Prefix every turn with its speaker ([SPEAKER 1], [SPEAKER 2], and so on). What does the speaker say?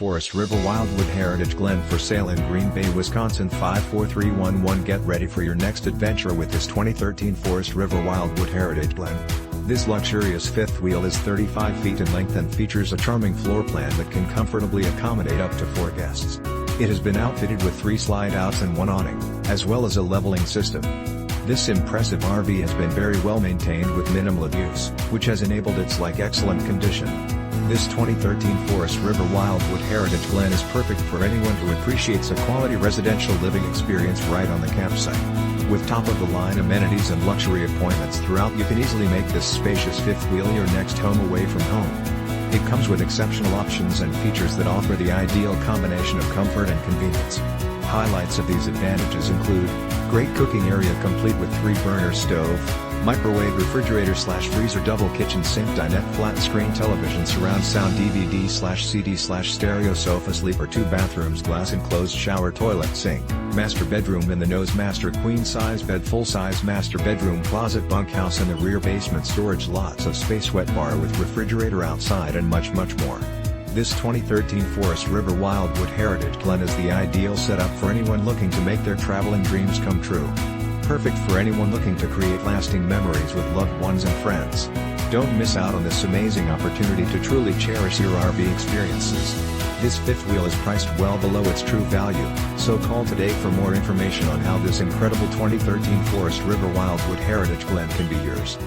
[SPEAKER 1] Forest River Wildwood Heritage Glen for sale in Green Bay, Wisconsin 54311. Get ready for your next adventure with this 2013 Forest River Wildwood Heritage Glen. This luxurious fifth wheel is 35 feet in length and features a charming floor plan that can comfortably accommodate up to 4 guests. It has been outfitted with 3 slide-outs and 1 awning, as well as a leveling system. This impressive RV has been very well maintained with minimal abuse, which has enabled its excellent condition. This 2013 Forest River Wildwood Heritage Glen is perfect for anyone who appreciates a quality residential living experience right on the campsite. With top-of-the-line amenities and luxury appointments throughout, you can easily make this spacious fifth wheel your next home away from home. It comes with exceptional options and features that offer the ideal combination of comfort and convenience. Highlights of these advantages include great cooking area complete with 3-burner stove, microwave, refrigerator/freezer, double kitchen sink, dinette, flat screen television, surround sound, DVD/CD/stereo, sofa, sleeper, 2 bathrooms, glass enclosed shower, toilet, sink, master bedroom in the nose, master queen size bed, full size master bedroom, closet, bunkhouse in the rear, basement storage, lots of space, wet bar with refrigerator outside, and much more. This 2013 Forest River Wildwood Heritage Glen is the ideal setup for anyone looking to make their traveling dreams come true. Perfect for anyone looking to create lasting memories with loved ones and friends. Don't miss out on this amazing opportunity to truly cherish your RV experiences. This fifth wheel is priced well below its true value, so call today for more information on how this incredible 2013 Forest River Wildwood Heritage Glen can be yours.